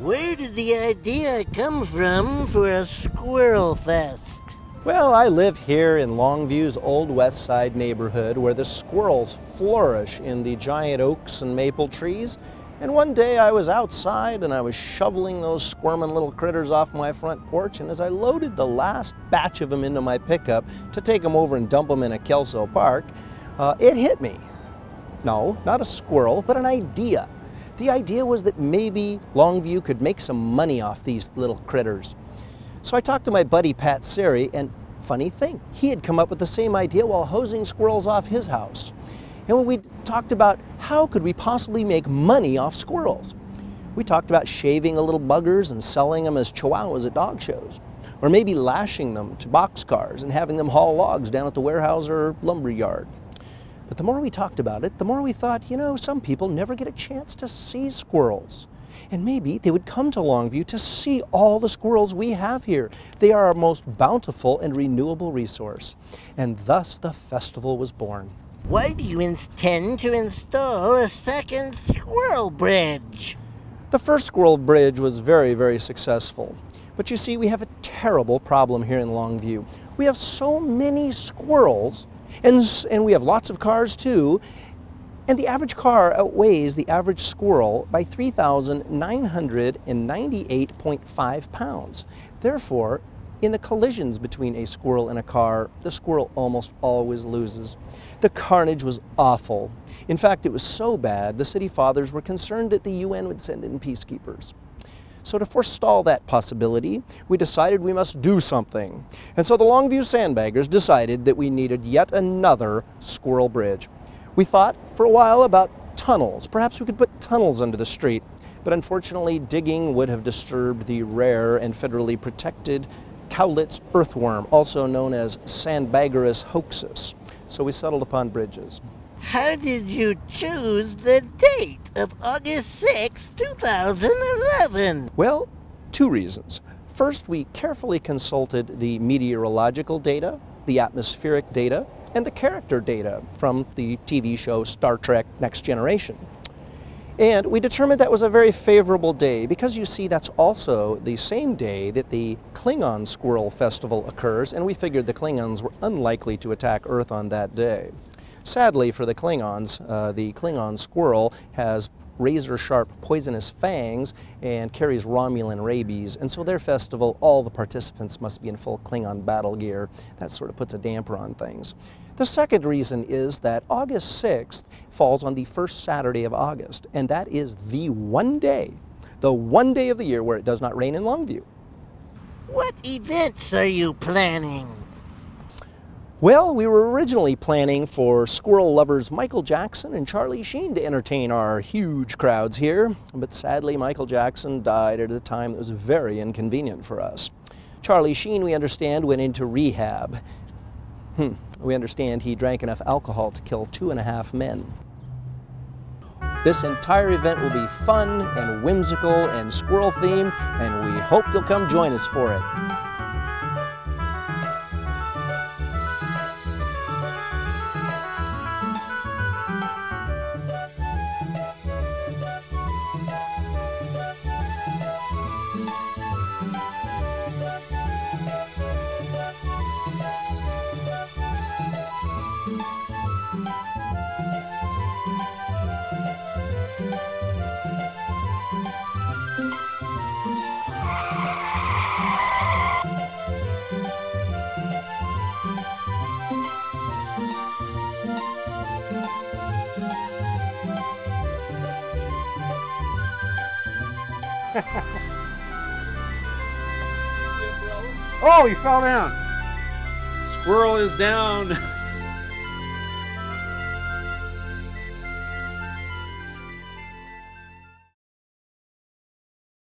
Where did the idea come from for a squirrel fest? Well, I live here in Longview's Old West Side neighborhood where the squirrels flourish in the giant oaks and maple trees. And one day I was outside and I was shoveling those squirming little critters off my front porch, and as I loaded the last batch of them into my pickup to take them over and dump them in a Kelso Park, it hit me. No, not a squirrel, but an idea. The idea was that maybe Longview could make some money off these little critters. So I talked to my buddy Pat Seri, and funny thing, he had come up with the same idea while hosing squirrels off his house. And when we talked about how could we possibly make money off squirrels, we talked about shaving the little buggers and selling them as chihuahuas at dog shows, or maybe lashing them to boxcars and having them haul logs down at the warehouse or lumber yard. But the more we talked about it, the more we thought, you know, some people never get a chance to see squirrels. And maybe they would come to Longview to see all the squirrels we have here. They are our most bountiful and renewable resource. And thus the festival was born. Why do you intend to install a second squirrel bridge? The first squirrel bridge was very, very successful. But you see, we have a terrible problem here in Longview. We have so many squirrels, and we have lots of cars too, and the average car outweighs the average squirrel by 3,998.5 pounds. Therefore, in the collisions between a squirrel and a car, the squirrel almost always loses. The carnage was awful. In fact, it was so bad, the city fathers were concerned that the UN would send in peacekeepers. So to forestall that possibility, we decided we must do something. And so the Longview Sandbaggers decided that we needed yet another squirrel bridge. We thought for a while about tunnels. Perhaps we could put tunnels under the street. But unfortunately, digging would have disturbed the rare and federally protected Cowlitz earthworm, also known as Sandbaggerus hoaxus. So we settled upon bridges. How did you choose the date of August 6, 2011? Well, two reasons. First, we carefully consulted the meteorological data, the atmospheric data, and the character data from the TV show Star Trek Next Generation. And we determined that was a very favorable day because, you see, that's also the same day that the Klingon Squirrel Festival occurs, and we figured the Klingons were unlikely to attack Earth on that day. Sadly for the Klingon squirrel has razor-sharp poisonous fangs and carries Romulan rabies, and so their festival, all the participants must be in full Klingon battle gear. That sort of puts a damper on things. The second reason is that August 6th falls on the first Saturday of August, and that is the one day of the year where it does not rain in Longview. What events are you planning? Well, we were originally planning for squirrel lovers Michael Jackson and Charlie Sheen to entertain our huge crowds here, but sadly Michael Jackson died at a time that was very inconvenient for us. Charlie Sheen, we understand, went into rehab. We understand he drank enough alcohol to kill 2.5 men. This entire event will be fun and whimsical and squirrel themed, and we hope you'll come join us for it. Oh, he fell down. Squirrel is down.